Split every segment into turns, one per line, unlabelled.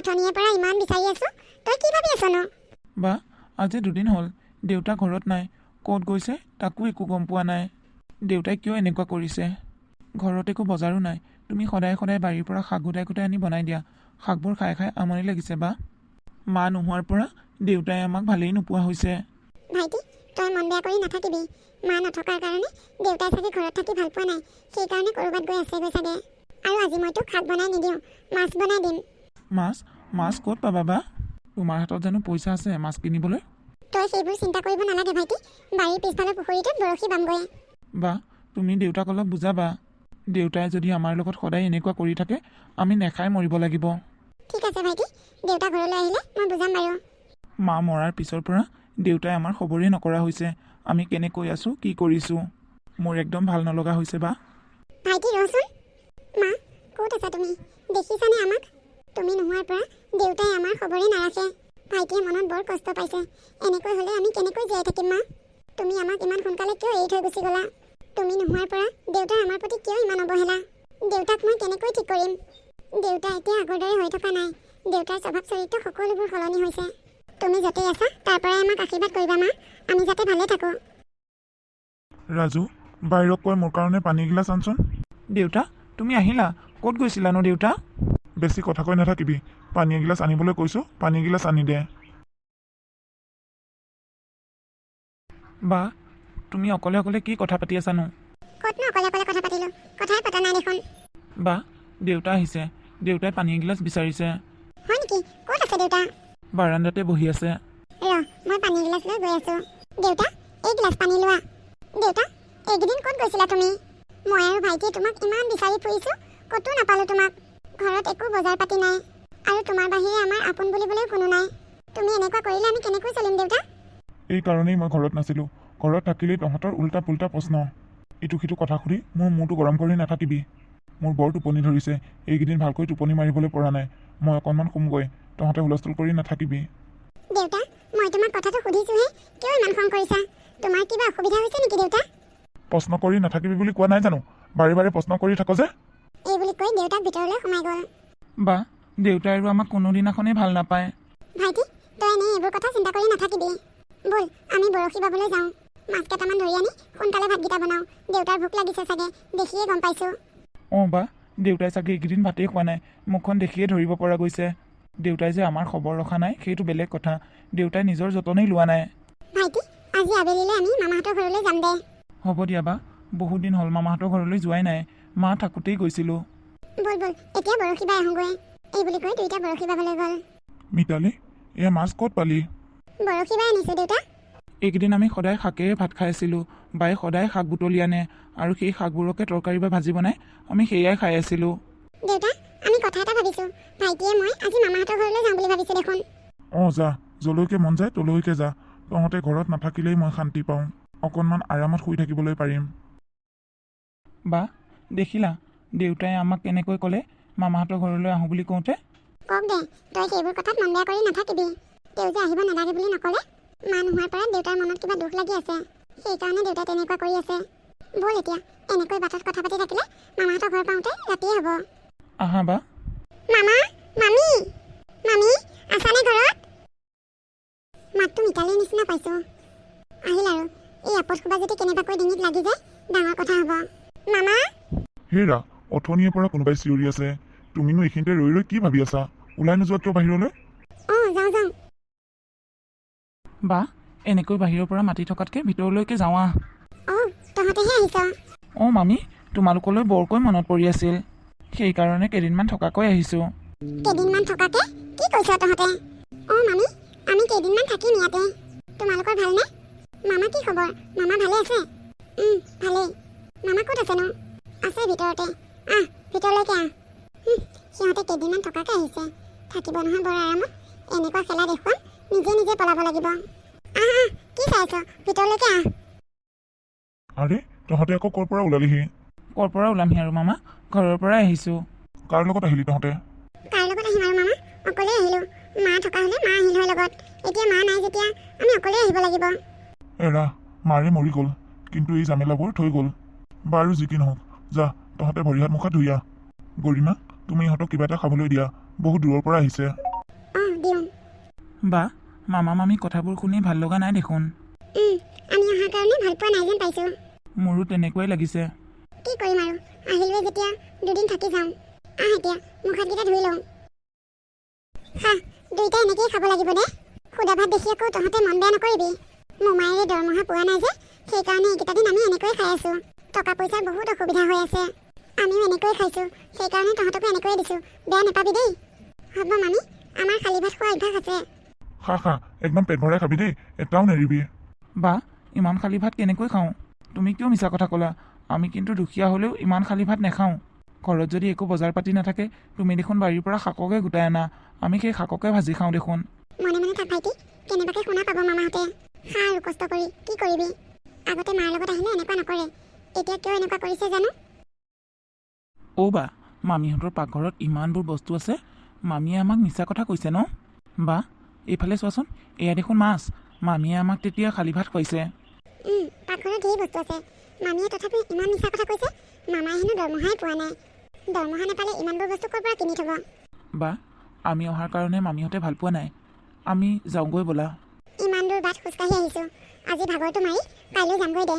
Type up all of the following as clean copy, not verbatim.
অথনিয়ে পৰা ইমান বিচাৰি আছো তই কি ভাবি আছ ন
বা আজি 2 দিন হ'ল দেউতা ঘৰত নাই ক'ত গৈছে তাকো একো গম পোৱা নাই দেউতাই কিয় এনেকুৱা কৰিছে ঘৰত একো বজাৰো নাই তুমি সদায় সদায় বাৰীৰ পৰা শাক গোটাই গোটাই আনি বনাই দিয়া শাকবোৰ খাই খাই আমনি লাগিছে বা মা নোহোৱাৰ পৰা দেউতাই আমাক ভালেই নোপোৱা হৈছে
ভাইটি তই মন বেয়া কৰি নাথাকিবি মা নথকাৰ কাৰণে দেউতাই চাগে ঘৰত থাকি ভাল পোৱা নাই সেইকাৰণে ক'ৰবাত গৈ আছেগৈ চাগে আৰু আজি মই তোক শাক বনাই নিদিওঁ মাছ বনাই দিম
মাছ ক'ত পাবা বা তোমাৰ হাতত জানো পইচা আছে মাছ কিনিবলৈ
তই সেইবোৰ চিন্তা কৰিব নালাগে ভাইটি বাৰীৰ পিছফালৰ পুখুৰীটোত বৰশী বামগৈ
বা তুমি দেউতাক অলপ বুজাবা দেউতাই যদি আমাৰ লগত সদায় এনেকুৱা কৰি থাকে আমি নেখাই মৰিব লাগিব
ঠিক আছে ভাইটি দেউতা ঘৰলৈ আহিলে মই বুজাম বাৰু
মা মৰাৰ পিছৰ পৰা দেউতাই আমাৰ খবৰেই নকৰা হৈছে আমি কেনেকৈ আছোঁ কি কৰিছোঁ মোৰ একদম ভাল নলগা হৈছে বা
ভাইটি ৰচোন মা ক'ত আছা তুমি দেখিছানে আমাক তুমি নোহোৱাৰ পৰা দেউতাই আমাৰ খবৰেই নাৰাখে ভাইটিয়ে মনত বৰ কষ্ট পাইছে এনেকৈ হ'লে আমি কেনেকৈ জীয়াই থাকিম মা তুমি আমাক ইমান সোনকালে কিয় এৰি থৈ গুচি গ'লা তুমি নোহোৱাৰ পৰা দেউতাৰ আমাৰ প্ৰতি কিয় ইমান অৱহেলা দেউতাক মই কেনেকৈ ঠিক কৰিম দেউতা এতিয়া আগৰ দৰে হৈ থকা নাই দেউতাৰ স্বভাৱ চৰিত্ৰ সকলোবোৰ সলনি হৈছে তুমি য'তেই আছা তাৰ পৰাই আমাক আশীৰ্বাদ কৰিবা মা আমি যাতে ভালে থাকোঁ
ৰাজু বাহিৰত কৈ মোৰ কাৰণে পানী এগিলাচ আনচোন
দেউতা তুমি আহিলা ক'ত গৈছিলানো দেউতা
বেছি কথা কৈ নাথাকিবি পানী এগিলাচ আনিবলৈ কৈছোঁ পানী এগিলাচ আনি দে
বা তুমি অকলে অকলে কি কথা পাতি আছানো
ক'তনো অকলে অকলে কথা পাতিলোঁ কথাই পতা নাই দেখোন
বা দেউতা আহিছে দেউতাই পানী এগিলাচ বিচাৰিছে
হয় নেকি ক'ত আছে দেউতা
বাৰাণ্ডাতে বহি আছে
মই পানী গিলাচ লৈ গৈ আছোঁ দেউতা এই গিলাচ পানী লোৱা দেউতা এইকেইদিন ক'ত গৈছিলা তুমি মই আৰু ভাইটিয়ে তোমাক ইমান বিচাৰি ফুৰিছোঁ ক'তো নাপালোঁ তোমাক ঘৰত একো বজাৰ পাতি নাই আৰু তোমাৰ বাহিৰে আমাৰ আপোন বুলিবলৈও কোনো নাই তুমি এনেকুৱা কৰিলে আমি কেনেকৈ চলিম দেউতা
এই কাৰণেই মই ঘৰত নাছিলোঁ ঘৰত থাকিলেই তহঁতৰ উল্টা পুল্টা প্ৰশ্ন ইটো সিটো কথা সুধি মোৰ মূৰটো গৰম কৰি নাথাকিবি মোৰ বৰ টোপনি ধৰিছে এইকেইদিন ভালকৈ টোপনি মাৰিবলৈ পৰা নাই মই অকণমান শুমগৈ তহঁতে হুলস্থুল কৰি নাথাকিবি
দেউতা মই তোমাক কথাটো সুধিছোঁহে কিয় ইমান খং কৰিছা তোমাৰ কিবা অসুবিধা হৈছে নেকি দেউতা
প্ৰশ্ন কৰি নাথাকিবি বুলি কোৱা নাই জানো বাৰে বাৰে প্ৰশ্ন কৰি থাক যে
এই বুলি কৈ দেউতাক ভিতৰলৈ সোমাই গ'ল
বা দেউতাই আৰু আমাক কোনোদিনাখনেই ভাল নাপায়
ভাইটি তই এনেই এইবোৰ কথা চিন্তা কৰি নাথাকিবি ব'ল আমি বৰশী বাবলৈ যাওঁ মাছ কেইটামান ধৰি আনি সোনকালে ভাতকেইটা বনাওঁ দেউতাৰ ভোক লাগিছে চাগে দেখিয়ে গম পাইছোঁ
অঁ বা দেউতাই চাগে এইকেইদিন ভাতেই খোৱা নাই মুখখন দেখিয়ে ধৰিব পৰা গৈছে দেউতাই যে আমাৰ খবৰ ৰখা নাই সেইটো বেলেগ কথা দেউতাই নিজৰ যতনেই লোৱা নাই
ভাইটি আজি আবেলিলৈ আমি মামাহঁতৰ ঘৰলৈ যাম দে
হ'ব দিয়া বা বহুত দিন হ'ল মামাহঁতৰ ঘৰলৈ যোৱাই নাই মা থাকোঁতেই গৈছিলোঁ
ব'ল এতিয়া বৰশী বাই আহোঁগৈ এই বুলি কৈ দুইটা বৰশী বাবলৈ গ'ল
মিতালী এয়া মাছ ক'ত পালি
বৰশী বাই আনিছোঁ দেউতা
এইকেইদিন আমি সদায় শাকেৰে ভাত খাই আছিলোঁ বায়ে সদায় শাক বুটলি আনে আৰু সেই শাকবোৰকে তৰকাৰী বা ভাজি বনাই আমি সেয়াই খাই আছিলোঁ
দেউতা আমি কথা এটা ভাবিছোঁ ভাইটিয়ে মই আজি মামাহঁতৰ ঘৰলৈ যাওঁ বুলি ভাবিছোঁ দেখোন
অঁ যা যলৈকে মন যায় তলৈকে যা তহঁতে ঘৰত নাথাকিলেই মই শান্তি পাওঁ অকণমান আৰামত শুই থাকিবলৈ পাৰিম
বা দেখিলা দেউতাই আমাক কেনেকৈ ক'লে মামাহঁতৰ ঘৰলৈ আহোঁ বুলি কওঁতে
কওক দে তই সেইবোৰ কথাত মন বেয়া কৰি নাথাকিবি তেওঁ যে আহিব নালাগে বুলি নক'লে মা নোহোৱাৰ পৰা দেউতাৰ মনত কিবা দুখ লাগি আছে সেইকাৰণে দেউতাই তেনেকুৱা কৰি আছে ব'ল এতিয়া এনেকৈ বাটত কথা পাতি থাকিলে মামাহঁতৰ ঘৰ পাওঁতে ৰাতিয়ে হ'ব
আহা বা
মামা মামী মামী আছানে ঘৰত মাতটো মিতালীৰ নিচিনা পাইছোঁ আহিল আৰু এই আপদ সোপা যদি কেনেবাকৈ ডিঙিত লাগি যায় ডাঙৰ কথা হ'ব মামা
হেৰা অথনিৰ পৰা কোনোবাই চিঞৰি আছে তুমিনো এইখিনিতে ৰৈ ৰৈ কি ভাবি আছা ওলাই নোযোৱা কিয় বাহিৰলৈ
অঁ যাওঁ
বা এনেকৈ বাহিৰৰ পৰা মাতি থকাতকৈ ভিতৰলৈকে যাওঁ আহ
অঁ তহঁতেহে আহিছ
অঁ মামী তোমালোকলৈ বৰকৈ মনত পৰি আছিল সেইকাৰণে কেইদিনমান থকাকৈ আহিছোঁ
কেইদিনমান থকাকে কি কৈছ তহঁতে অঁ মামী আমি কেইদিনমান থাকিম ইয়াতে তোমালোকৰ ভালনে মামা কি খবৰ মামা ভালে আছে ভালেই মামা ক'ত আছেনো আছে ভিতৰতে আহ ভিতৰলৈকে আহ সিহঁতে কেইদিনমান থকাকে আহিছে থাকিব নহয় বৰ আৰামত এনেকুৱা খেলা দেখুৱাম নিজে পলাব লাগিব আহ কি চাইছ ভিতৰলৈকে আহ
আৰে তহঁতে আকৌ ক'ৰ পৰা ওলালিহি
ক'ৰ পৰা ওলামহি আৰু মামা ঘৰৰ পৰাই আহিছোঁ
কাৰ লগত আহিলি তহঁতে
কাৰ লগত আহিম আৰু মামা অকলেই আহিলোঁ মা থকা হ'লে মা আহিল হয় লগত এতিয়া মা নাই যেতিয়া আমি অকলেই আহিব লাগিব
এৰা মাৰে মৰি গ'ল কিন্তু এই জামেলাবোৰ থৈ গ'ল বাৰু যি কি নহওক যা তহঁতে ভৰি হাত মুখ হাত ধুই আহ গৰিমা তুমি ইহঁতক কিবা এটা খাবলৈ দিয়া বহুত দূৰৰ পৰা আহিছে
বা মামা মামী কথাবোৰ শুনি ভাল লগা নাই দেখোন।
আমি অহাৰ কাৰণে ভাল পোৱা নাই যেন পাইছোঁ।
মোৰো তেনেকুৱাই লাগিছে।
কি কৰিম আৰু আহিলোৱে যেতিয়া দুদিন থাকি যাওঁ। এতিয়া মুখ হাতকেইটা ধুই লওঁ। দুইটা এনেকেই খাব লাগিব দে। সুদা ভাত দেখি আকৌ তহঁতে মন বেয়া নকৰিবি। মোমায়েৰে দৰমহা পোৱা নাই যে সেইকাৰণে এইকেইটা দিন আমি এনেকৈয়ে খাই আছোঁ। টকা পইচাৰ বহুত অসুবিধা হৈ আছে। আমিও এনেকৈয়ে খাইছোঁ, সেইকাৰণে তহঁতকো এনেকৈয়ে দিছোঁ। বেয়া নাপাবি দেই। হ'ব মামী, আমাৰ খালী ভাত খোৱা অভ্যাস আছে।
খা একদম পেট ভৰাই খাবি দেই, এটাও নেৰিবি।
বা ইমান খালী ভাত কেনেকৈ খাওঁ? তুমি কিয় মিছা কথা ক'লা? আমি কিন্তু দুখীয়া হ'লেও ইমান খালী ভাত নাখাওঁ। ঘৰত যদি একো বজাৰ পাতি নাথাকে তুমি দেখোন বাৰীৰ পৰা শাককে গোটাই আনা। আমি সেই শাককে ভাজি খাওঁ দেখোন।
মনে মনে থাক ভাইটি, কেনেবাকৈ শুনা পাব মামাহঁতে। খা আৰু কষ্ট কৰি কি কৰিবি। আগতে মাৰ লগত আহিলে এনেকুৱা নকৰে, এতিয়া কিয় এনেকুৱা কৰিছে জানো।
বা মামীহঁতৰ পাকঘৰত ইমানবোৰ বস্তু আছে, মামীয়ে আমাক মিছা কথা কৈছে ন? বা এইফালে চোৱাচোন, এয়া দেখোন মাছ। মামীয়ে আমাক তেতিয়া খালী ভাত খুৱাইছে।
পাকঘৰত ধেৰ বস্তু আছে, মামীয়ে তথাপিও ইমান মিছা কথা কৈছে। মামাই হেনো দৰমহাই পোৱা নাই। দৰমহা নাপালে ইমানবোৰ বস্তু ক'ৰ পৰা কিনি থ'ব।
বা আমি অহাৰ কাৰণে মামীহঁতে ভাল পোৱা নাই। আমি যাওঁগৈ ব'লা।
ইমান দূৰ বাট খোজকাঢ়ি আহিছোঁ, আজি ভাগৰটো মাৰি কাইলৈ যামগৈ দে।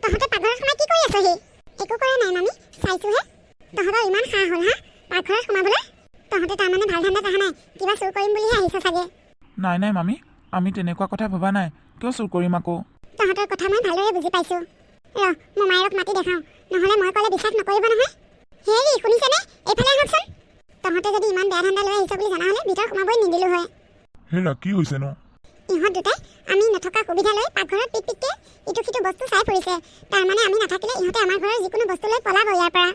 তহঁতে পাকঘৰত সোমাই কি কৰি আছহি? একো কৰা নাই মামী, চাইছোঁহে। তহঁতৰ ইমান সাহ হ'ল পাকঘৰত সোমাবলৈ? তহঁতে তাৰমানে ভাল ধান্দাত অহা নাই, কিবা চুৰ কৰিম বুলিহে আহিছ চাগে।
নাই মামী, আমি তেনেকুৱা কথা ভবা নাই। কিয় চুৰ কৰিম আকৌ?
তহঁতৰ কথা মই ভালদৰে বুজি পাইছোঁ। মোমায়েৰক মাতি দেখাওঁ, নহ'লে মই ক'লে বিশ্বাস নকৰিব নহয়। হেৰি শুনিছেনে? এইফালে আহকচোন। তহঁতে যদি ইমান বেয়া ধান্দা লৈ আহিছ বুলি জনা হ'লে ভিতৰত সোমাবই নিদিলোঁ হয়।
হেৰা কি হৈছেনো?
ইহঁত দুটাই আমি নথকা সুবিধা লৈ পাকঘৰত পিকপিককৈ ইটো সিটো বস্তু চাই ফুৰিছে। তাৰমানে আমি নাথাকিলে ইহঁতে আমাৰ ঘৰৰ যিকোনো বস্তু লৈ পলাব ইয়াৰ পৰা।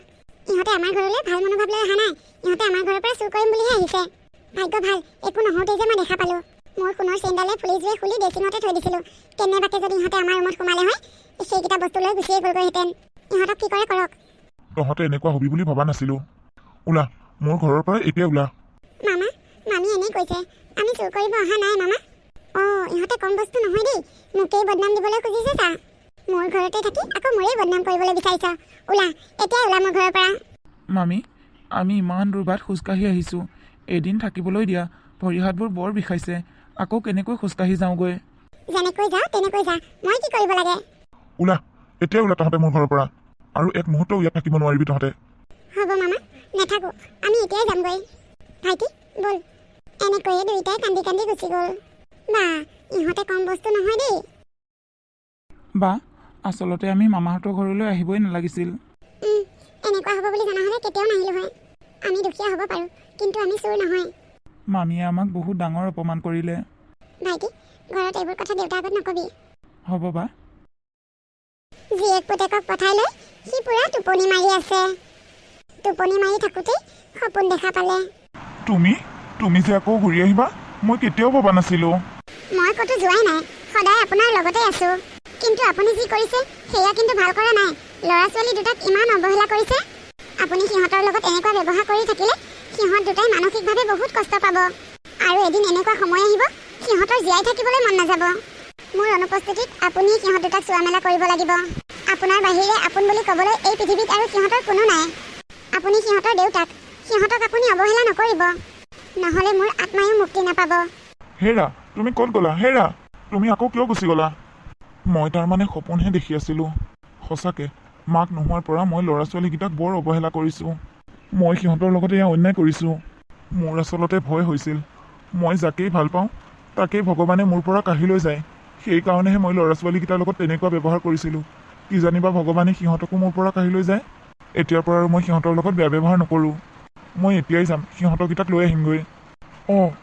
ইহঁতে আমাৰ ঘৰলৈ ভাল মনোভাৱ লৈ অহা নাই, ইহঁতে আমাৰ ঘৰৰ পৰা চুৰ কৰিম বুলিহে আহিছে। ভাগ্য ভাল, একো নহওঁতেই যে মই দেখা পালোঁ। মোৰ সোণৰ চেইনডালে ফুলিজুৱে খুলি ড্ৰেছিঙতে থৈ দিছিলোঁ। কেনেবাকৈ যদি ইহঁতে আমাৰ ৰুমত সোমালে হয়, সেইকেইটা বস্তু লৈ গুচিয়ে গ'লগৈহেঁতেন। ইহঁতক কি কৰে কৰক।
তহঁতে এনেকুৱা হবি বুলি ভবা নাছিলোঁ। ওলা মোৰ ঘৰৰ পৰা এতিয়া ওলা।
মামা, মামী এনেই কৈছে, আমি চুৰ কৰিব অহা নাই মামা। ইহঁতে কম বস্তু নহয় দেই, মোকেই বদনাম দিবলৈ খুজিছে চা। মোৰ ঘৰতে থাকি আকৌ মোৰেই বদনাম কৰিবলৈ বিচাৰিছ। ওলা এতিয়াই ওলা মোৰ ঘৰৰ পৰা।
মামী, আমি ইমান দূৰ বাট খোজকাঢ়ি আহিছোঁ। এদিন থাকিবলৈ দিয়া। ভৰি হাতবোৰ বৰ বিষাইছে। আকৌ কেনেকৈ খোজকাঢ়ি যাওঁগৈ?
যেনেকৈ যা তেনেকৈ যা, মই কি কৰিব লাগে?
ওলা এতিয়াই ওলা তহঁতে মোৰ ঘৰৰ পৰা। আৰু এক মুহূৰ্তও ইয়াত থাকিব নোৱাৰিবি তহঁতে।
হ'ব মামা, নাথাকোঁ, আমি এতিয়াই যামগৈ। ভাইটি ব'ল। এনেকৈয়ে দুয়োটাই কান্দি কান্দি গুচি গ'ল। বা ইহঁতে কম বস্তু নহয় দেই।
বা আচলতে আমি মামাহঁতৰ ঘৰলৈ আহিবই নালাগিছিল।
এনেকুৱা হ'ব বুলি জনা হ'লে কেতিয়াও নাহিলোঁ হয়। আমি দুখীয়া হ'ব পাৰোঁ, কিন্তু আমি চোৰ নহয়।
মামীয়ে আমাক বহুত ডাঙৰ অপমান কৰিলে।
ভাইটি ঘৰত এইবোৰ কথা দেউতাৰ আগত নকবি।
হ'ব বা।
জীয়েক পুতেকক পঠাই লৈ সি পুৰা টোপনি মাৰি আছে। টোপনি মাৰি থাকোঁতেই সপোন দেখা পালে।
তুমি যে আকৌ ঘূৰি আহিবা, মই কেতিয়াও ভবা নাছিলোঁ।
মই ক'তো যোৱাই নাই, সদায় আপোনাৰ লগতে আছোঁ। কিন্তু আপুনি যি কৰিছে সেয়া কিন্তু ভাল কৰা নাই। ল'ৰা ছোৱালী দুটাক ইমান অৱহেলা কৰিছে। আপুনি সিহঁতৰ লগত এনেকুৱা ব্যৱহাৰ কৰি থাকিলে সিহঁত দুটাই মানসিকভাৱে বহুত কষ্ট পাব। আৰু এদিন এনেকুৱা সময় আহিব সিহঁতৰ জীয়াই থাকিবলৈ মন নাযাব। মোৰ অনুপস্থিতিত আপুনি সিহঁত দুটাক চোৱা মেলা কৰিব লাগিব। আপোনাৰ বাহিৰে আপোন বুলি ক'বলৈ এই পৃথিৱীত আৰু সিহঁতৰ কোনো নাই। আপুনি সিহঁতৰ দেউতাক, সিহঁতক আপুনি অৱহেলা নকৰিব, নহ'লে মোৰ আত্মায়ো মুক্তি নাপাব।
হেৰা তুমি ক'ত গ'লা? হেৰা তুমি আকৌ কিয় গুচি গ'লা? মই তাৰমানে সপোনহে দেখি আছিলোঁ। সঁচাকৈ মাক নোহোৱাৰ পৰা মই ল'ৰা ছোৱালীকেইটাক বৰ অৱহেলা কৰিছোঁ। মই সিহঁতৰ লগতে এয়া অন্যায় কৰিছোঁ। মোৰ আচলতে ভয় হৈছিল। মই যাকেই ভাল পাওঁ তাকেই ভগৱানে মোৰ পৰা কাঢ়ি লৈ যায়। সেইকাৰণেহে মই ল'ৰা ছোৱালীকেইটাৰ লগত তেনেকুৱা ব্যৱহাৰ কৰিছিলোঁ। কি জানিবা ভগৱানে সিহঁতকো মোৰ পৰা কাঢ়ি লৈ যায়। এতিয়াৰ পৰা আৰু মই সিহঁতৰ লগত বেয়া ব্যৱহাৰ নকৰোঁ। মই এতিয়াই যাম, সিহঁতৰকেইটাক লৈ আহিমগৈ।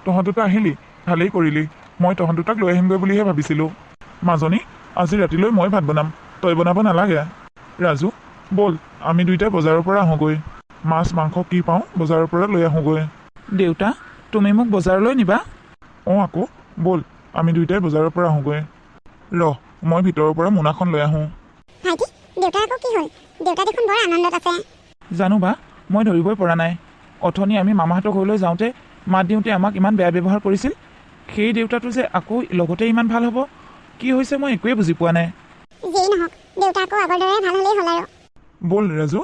তহঁত দুটা আহিলি, ভালেই কৰিলি। মই তহঁত দুটাক লৈ আহিমগৈ বুলিহে ভাবিছিলোঁ। মাজনী আজি ৰাতিলৈ মই ভাত বনাম, তই বনাব নালাগে। ৰাজু ব'ল আমি দুইটাই বজাৰৰ পৰা আহোঁগৈ। মাছ মাংস কি পাওঁ বজাৰৰ পৰা লৈ আহোঁগৈ।
দেউতা তুমি মোক বজাৰলৈ নিবা?
আকৌ ব'ল আমি দুইটাই বজাৰৰ পৰা আহোঁগৈ। মই ভিতৰৰ পৰা মোনাখন লৈ আহোঁ।
ভাইটি দেউতাৰ আকৌ কি হ'ল? দেউতা দেখোন বৰ আনন্দত আছে।
জানো বা, মই ধৰিবই পৰা নাই। অথনি আমি মামাহঁতৰ ঘৰলৈ যাওঁতে মাত দিওঁতে আমাক ইমান বেয়া ব্যৱহাৰ কৰিছিল। সেই দেউতাটো যে আকৌ লগতে ইমান ভাল হ'ব, কি হৈছে মই একোৱেই বুজি পোৱা নাই।
যেই নহওক দেউতা আকৌ আগৰ দৰে ভাল হ'লেই হ'ল আৰু।
ব'ল ৰাজু।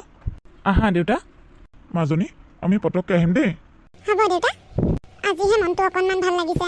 আহা দেউতা।
মাজনী আমি পটককৈ আহিম দেই।
হ'ব দেউতা, আজিহে মনটো অকণমান ভাল লাগিছে